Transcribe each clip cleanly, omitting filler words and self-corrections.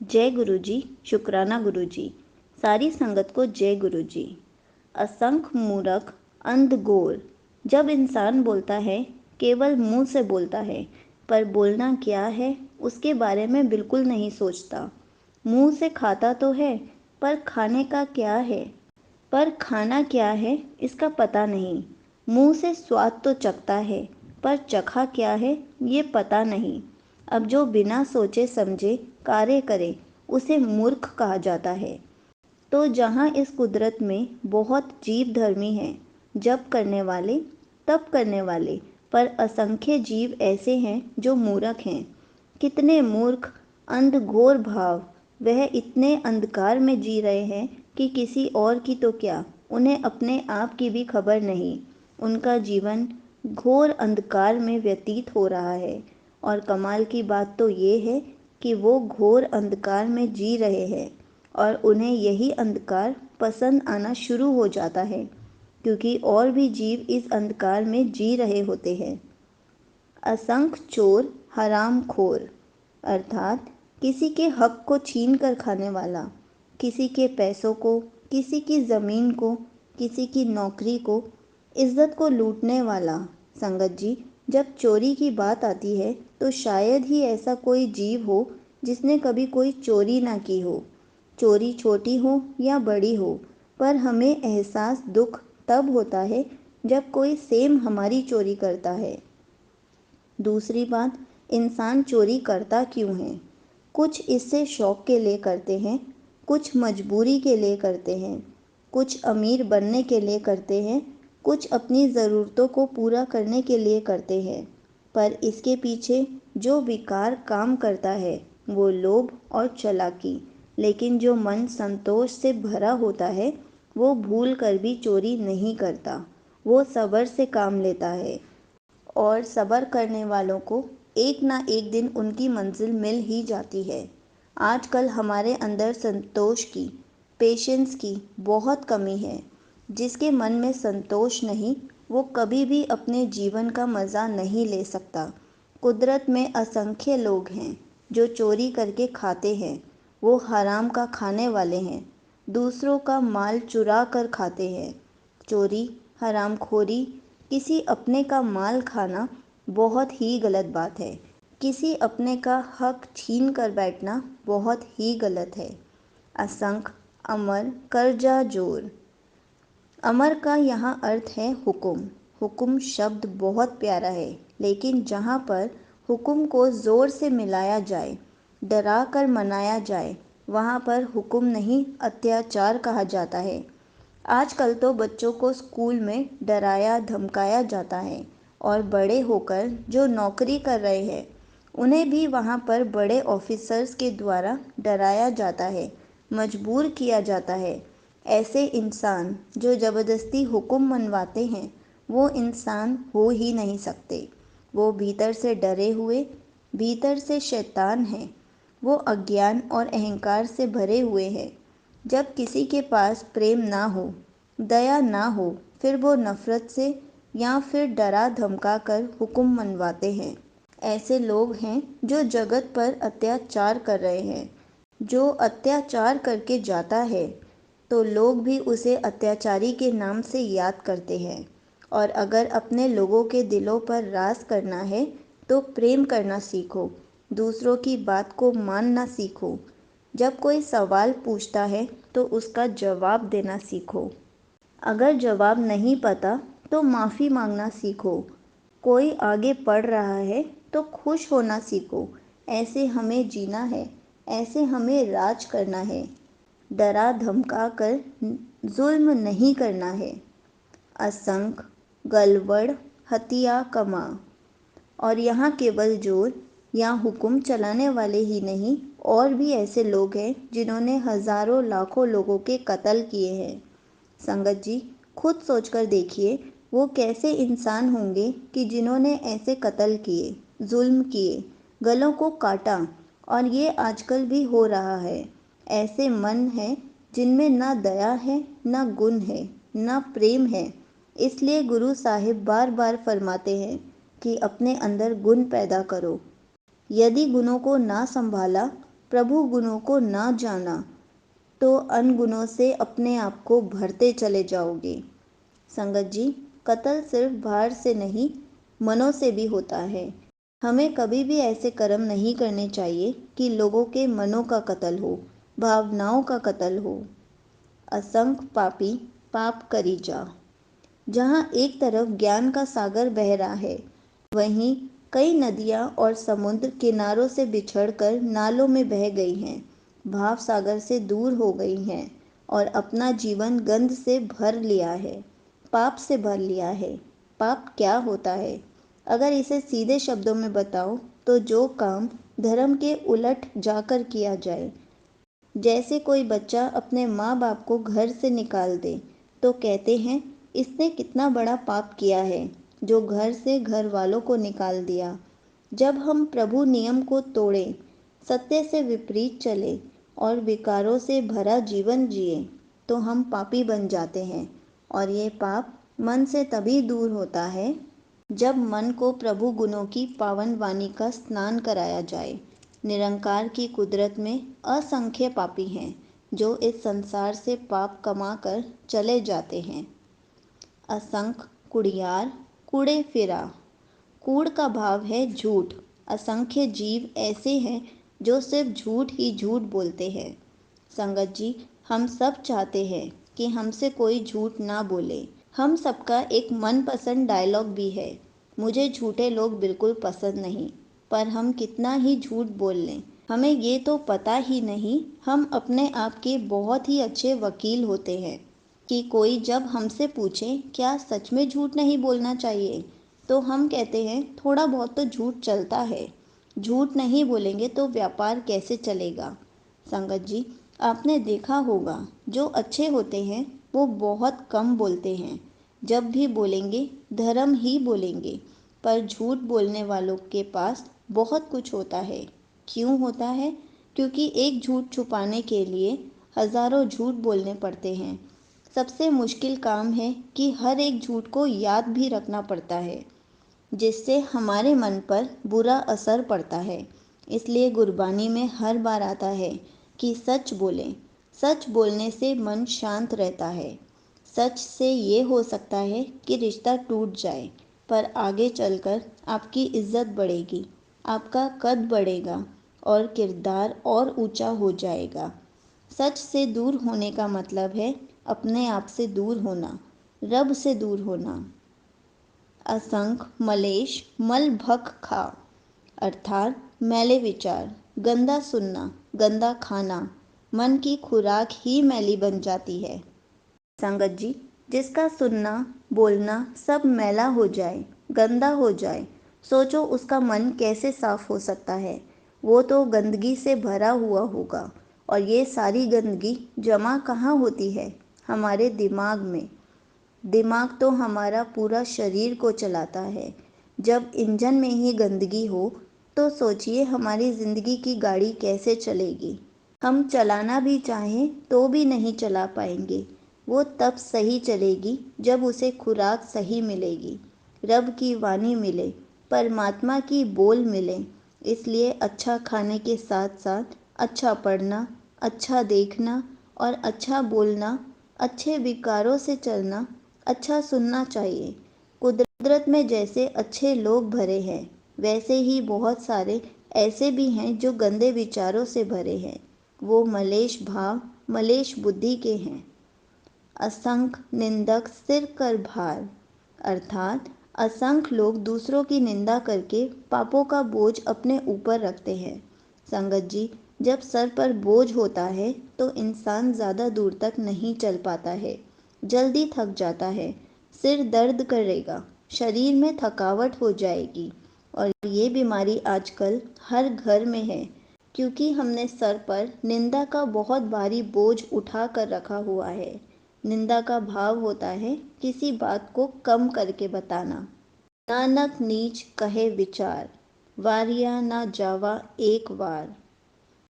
जय गुरु जी। शुक्राना गुरु जी। सारी संगत को जय गुरु जी। असंख्य मूर्ख अंध घोर। जब इंसान बोलता है केवल मुंह से बोलता है, पर बोलना क्या है उसके बारे में बिल्कुल नहीं सोचता। मुंह से खाता तो है, पर खाने का क्या है, पर खाना क्या है इसका पता नहीं। मुंह से स्वाद तो चखता है, पर चखा क्या है ये पता नहीं। अब जो बिना सोचे समझे कार्य करे उसे मूर्ख कहा जाता है। तो जहाँ इस कुदरत में बहुत जीव धर्मी हैं, जब करने वाले तब करने वाले, पर असंख्य जीव ऐसे हैं जो मूर्ख हैं। कितने मूर्ख अंध घोर भाव। वह इतने अंधकार में जी रहे हैं कि किसी और की तो क्या, उन्हें अपने आप की भी खबर नहीं। उनका जीवन घोर अंधकार में व्यतीत हो रहा है। और कमाल की बात तो ये है कि वो घोर अंधकार में जी रहे हैं और उन्हें यही अंधकार पसंद आना शुरू हो जाता है, क्योंकि और भी जीव इस अंधकार में जी रहे होते हैं। असंख्य चोर हरामखोर, अर्थात किसी के हक को छीन कर खाने वाला, किसी के पैसों को, किसी की ज़मीन को, किसी की नौकरी को, इज्जत को लूटने वाला। संगत जी, जब चोरी की बात आती है तो शायद ही ऐसा कोई जीव हो जिसने कभी कोई चोरी ना की हो। चोरी छोटी हो या बड़ी हो, पर हमें एहसास दुख तब होता है जब कोई सेम हमारी चोरी करता है। दूसरी बात, इंसान चोरी करता क्यों है? कुछ इससे शौक के लिए करते हैं, कुछ मजबूरी के लिए करते हैं, कुछ अमीर बनने के लिए करते हैं, कुछ अपनी ज़रूरतों को पूरा करने के लिए करते हैं। पर इसके पीछे जो विकार काम करता है वो लोभ और चालाकी। लेकिन जो मन संतोष से भरा होता है वो भूल कर भी चोरी नहीं करता। वो सब्र से काम लेता है, और सब्र करने वालों को एक ना एक दिन उनकी मंजिल मिल ही जाती है। आजकल हमारे अंदर संतोष की, पेशेंस की बहुत कमी है। जिसके मन में संतोष नहीं वो कभी भी अपने जीवन का मज़ा नहीं ले सकता। कुदरत में असंख्य लोग हैं जो चोरी करके खाते हैं। वो हराम का खाने वाले हैं, दूसरों का माल चुरा कर खाते हैं। चोरी, हरामखोरी, किसी अपने का माल खाना बहुत ही गलत बात है। किसी अपने का हक छीन कर बैठना बहुत ही गलत है। असंख्य अमर कर्जा जोर। अमर का यहाँ अर्थ है हुक्म। हुक्म शब्द बहुत प्यारा है, लेकिन जहाँ पर हुक्म को ज़ोर से मिलाया जाए, डरा कर मनाया जाए, वहाँ पर हुक्म नहीं अत्याचार कहा जाता है। आजकल तो बच्चों को स्कूल में डराया धमकाया जाता है, और बड़े होकर जो नौकरी कर रहे हैं उन्हें भी वहाँ पर बड़े ऑफिसर्स के द्वारा डराया जाता है, मजबूर किया जाता है। ऐसे इंसान जो ज़बरदस्ती हुक्म मनवाते हैं वो इंसान हो ही नहीं सकते। वो भीतर से डरे हुए, भीतर से शैतान हैं। वो अज्ञान और अहंकार से भरे हुए हैं। जब किसी के पास प्रेम ना हो, दया ना हो, फिर वो नफ़रत से या फिर डरा धमका कर हुक्म मनवाते हैं। ऐसे लोग हैं जो जगत पर अत्याचार कर रहे हैं। जो अत्याचार करके जाता है तो लोग भी उसे अत्याचारी के नाम से याद करते हैं। और अगर अपने लोगों के दिलों पर राज करना है तो प्रेम करना सीखो, दूसरों की बात को मानना सीखो। जब कोई सवाल पूछता है तो उसका जवाब देना सीखो। अगर जवाब नहीं पता तो माफ़ी मांगना सीखो। कोई आगे पढ़ रहा है तो खुश होना सीखो। ऐसे हमें जीना है, ऐसे हमें राज करना है। डरा धमका कर जुल्म नहीं करना है। असंख्य गलवड़ हत्या कमा। और यहाँ केवल जोर या हुक्म चलाने वाले ही नहीं, और भी ऐसे लोग हैं जिन्होंने हज़ारों लाखों लोगों के कत्ल किए हैं। संगत जी, खुद सोचकर देखिए वो कैसे इंसान होंगे कि जिन्होंने ऐसे कत्ल किए, जुल्म किए, गलों को काटा। और ये आजकल भी हो रहा है। ऐसे मन हैं जिनमें ना दया है, ना गुण है, ना प्रेम है। इसलिए गुरु साहिब बार बार फरमाते हैं कि अपने अंदर गुण पैदा करो। यदि गुणों को ना संभाला प्रभु गुणों को ना जाना तो अनगुणों से अपने आप को भरते चले जाओगे। संगत जी, कत्ल सिर्फ बाहर से नहीं, मनों से भी होता है। हमें कभी भी ऐसे कर्म नहीं करने चाहिए कि लोगों के मनों का कत्ल हो, भावनाओं का कत्ल हो। असंख्य पापी पाप करी जा। जहाँ एक तरफ ज्ञान का सागर बह रहा है, वहीं कई नदियाँ और समुद्र किनारों से बिछड़कर नालों में बह गई हैं, भाव सागर से दूर हो गई हैं और अपना जीवन गंध से भर लिया है, पाप से भर लिया है। पाप क्या होता है? अगर इसे सीधे शब्दों में बताओ तो जो काम धर्म के उलट जाकर किया जाए। जैसे कोई बच्चा अपने माँ बाप को घर से निकाल दे तो कहते हैं इसने कितना बड़ा पाप किया है जो घर से घर वालों को निकाल दिया। जब हम प्रभु नियम को तोड़ें, सत्य से विपरीत चले और विकारों से भरा जीवन जिए तो हम पापी बन जाते हैं। और ये पाप मन से तभी दूर होता है जब मन को प्रभु गुणों की पावन वाणी का स्नान कराया जाए। निरंकार की कुदरत में असंख्य पापी हैं जो इस संसार से पाप कमा कर चले जाते हैं। असंख्य कुड़ियार कूड़े फिरा। कूड़ का भाव है झूठ। असंख्य जीव ऐसे हैं जो सिर्फ झूठ ही झूठ बोलते हैं। संगत जी, हम सब चाहते हैं कि हमसे कोई झूठ ना बोले। हम सबका एक मनपसंद डायलॉग भी है, मुझे झूठे लोग बिल्कुल पसंद नहीं। पर हम कितना ही झूठ बोल लें, हमें ये तो पता ही नहीं हम अपने आप के बहुत ही अच्छे वकील होते हैं कि कोई जब हमसे पूछे क्या सच में झूठ नहीं बोलना चाहिए, तो हम कहते हैं थोड़ा बहुत तो झूठ चलता है। झूठ नहीं बोलेंगे तो व्यापार कैसे चलेगा? संगत जी, आपने देखा होगा जो अच्छे होते हैं वो बहुत कम बोलते हैं। जब भी बोलेंगे धर्म ही बोलेंगे। पर झूठ बोलने वालों के पास बहुत कुछ होता है। क्यों होता है? क्योंकि एक झूठ छुपाने के लिए हजारों झूठ बोलने पड़ते हैं। सबसे मुश्किल काम है कि हर एक झूठ को याद भी रखना पड़ता है, जिससे हमारे मन पर बुरा असर पड़ता है। इसलिए गुरबानी में हर बार आता है कि सच बोलें। सच बोलने से मन शांत रहता है। सच से ये हो सकता है कि रिश्ता टूट जाए, पर आगे चलकर आपकी इज्जत बढ़ेगी, आपका कद बढ़ेगा और किरदार और ऊंचा हो जाएगा। सच से दूर होने का मतलब है अपने आप से दूर होना, रब से दूर होना। असंख्य मलेश मल भख खा, अर्थात मैले विचार, गंदा सुनना, गंदा खाना, मन की खुराक ही मैली बन जाती है। संगत जी, जिसका सुनना बोलना सब मैला हो जाए, गंदा हो जाए, सोचो उसका मन कैसे साफ हो सकता है? वो तो गंदगी से भरा हुआ होगा। और ये सारी गंदगी जमा कहाँ होती है? हमारे दिमाग में। दिमाग तो हमारा पूरा शरीर को चलाता है। जब इंजन में ही गंदगी हो तो सोचिए हमारी ज़िंदगी की गाड़ी कैसे चलेगी। हम चलाना भी चाहें तो भी नहीं चला पाएंगे। वो तब सही चलेगी जब उसे खुराक सही मिलेगी, रब की वाणी मिले, परमात्मा की बोल मिले। इसलिए अच्छा खाने के साथ साथ अच्छा पढ़ना, अच्छा देखना और अच्छा बोलना, अच्छे विकारों से चलना, अच्छा सुनना चाहिए। कुदरत में जैसे अच्छे लोग भरे हैं, वैसे ही बहुत सारे ऐसे भी हैं जो गंदे विचारों से भरे हैं। वो मलेश भाव, मलेश बुद्धि के हैं। असंख्य निंदक सिर कर भार, अर्थात असंख्य लोग दूसरों की निंदा करके पापों का बोझ अपने ऊपर रखते हैं। संगत जी, जब सर पर बोझ होता है तो इंसान ज़्यादा दूर तक नहीं चल पाता है, जल्दी थक जाता है, सिर दर्द करेगा, शरीर में थकावट हो जाएगी। और ये बीमारी आजकल हर घर में है, क्योंकि हमने सर पर निंदा का बहुत भारी बोझ उठा कर रखा हुआ है। निंदा का भाव होता है किसी बात को कम करके बताना। नानक नीच कहे विचार, वारिया ना जावा एक बार।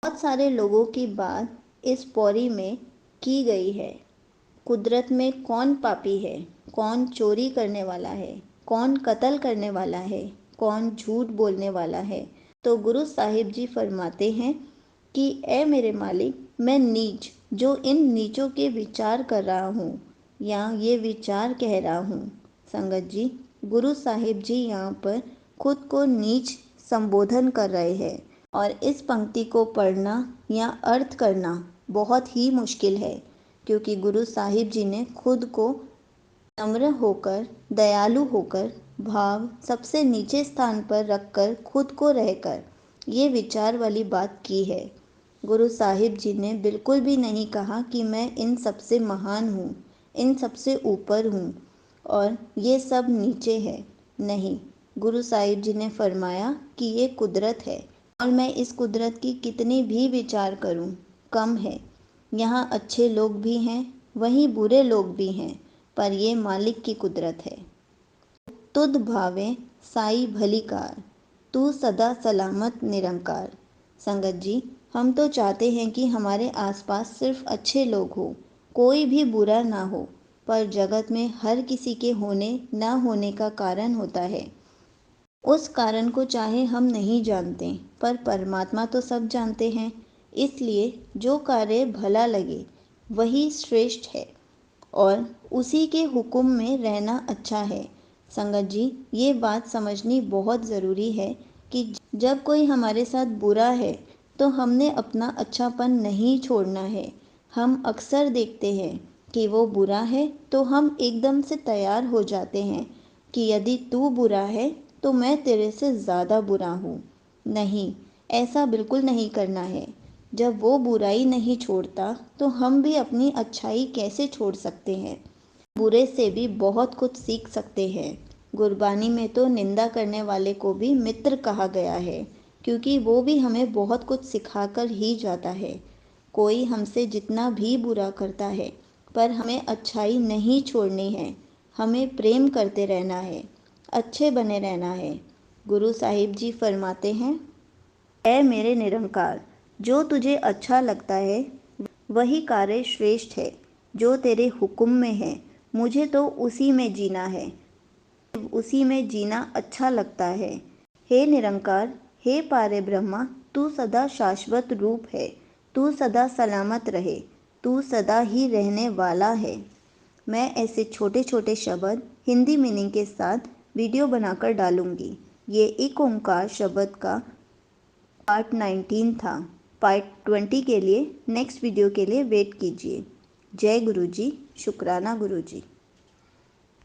बहुत सारे लोगों की बात इस पौरी में की गई है। कुदरत में कौन पापी है, कौन चोरी करने वाला है, कौन कत्ल करने वाला है, कौन झूठ बोलने वाला है? तो गुरु साहिब जी फरमाते हैं कि ए मेरे मालिक, मैं नीच जो इन नीचों के विचार कर रहा हूँ या ये विचार कह रहा हूँ। संगत जी, गुरु साहिब जी यहाँ पर खुद को नीच संबोधन कर रहे हैं और इस पंक्ति को पढ़ना या अर्थ करना बहुत ही मुश्किल है, क्योंकि गुरु साहिब जी ने खुद को नम्र होकर, दयालु होकर, भाव सबसे नीचे स्थान पर रखकर खुद को रहकर ये विचार वाली बात की है। गुरु साहिब जी ने बिल्कुल भी नहीं कहा कि मैं इन सबसे महान हूँ, इन सबसे ऊपर हूँ और ये सब नीचे है। नहीं, गुरु साहिब जी ने फरमाया कि ये कुदरत है और मैं इस कुदरत की कितनी भी विचार करूं कम है। यहाँ अच्छे लोग भी हैं, वहीं बुरे लोग भी हैं, पर ये मालिक की कुदरत है। तुध भावे साई भली कार, तू सदा सलामत निरंकार। संगत जी, हम तो चाहते हैं कि हमारे आसपास सिर्फ अच्छे लोग हो, कोई भी बुरा ना हो, पर जगत में हर किसी के होने ना होने का कारण होता है। उस कारण को चाहे हम नहीं जानते, पर परमात्मा तो सब जानते हैं। इसलिए जो कार्य भला लगे वही श्रेष्ठ है और उसी के हुक्म में रहना अच्छा है। संगत जी, ये बात समझनी बहुत ज़रूरी है कि जब कोई हमारे साथ बुरा है तो हमने अपना अच्छापन नहीं छोड़ना है। हम अक्सर देखते हैं कि वो बुरा है तो हम एकदम से तैयार हो जाते हैं कि यदि तू बुरा है तो मैं तेरे से ज़्यादा बुरा हूँ। नहीं, ऐसा बिल्कुल नहीं करना है। जब वो बुराई नहीं छोड़ता तो हम भी अपनी अच्छाई कैसे छोड़ सकते हैं। बुरे से भी बहुत कुछ सीख सकते हैं। गुरबानी में तो निंदा करने वाले को भी मित्र कहा गया है, क्योंकि वो भी हमें बहुत कुछ सिखाकर ही जाता है। कोई हमसे जितना भी बुरा करता है, पर हमें अच्छाई नहीं छोड़नी है। हमें प्रेम करते रहना है, अच्छे बने रहना है। गुरु साहिब जी फरमाते हैं, ऐ मेरे निरंकार, जो तुझे अच्छा लगता है वही कार्य श्रेष्ठ है, जो तेरे हुक्म में है मुझे तो उसी में जीना है, उसी में जीना अच्छा लगता है। हे निरंकार, हे पारे ब्रह्मा, तू सदा शाश्वत रूप है, तू सदा सलामत रहे, तू सदा ही रहने वाला है। मैं ऐसे छोटे छोटे शब्द हिंदी मीनिंग के साथ वीडियो बनाकर डालूंगी। ये एक ओंकार शब्द का पार्ट 19 था। पार्ट 20 के लिए नेक्स्ट वीडियो के लिए वेट कीजिए। जय गुरु जी, शुक्राना गुरु जी।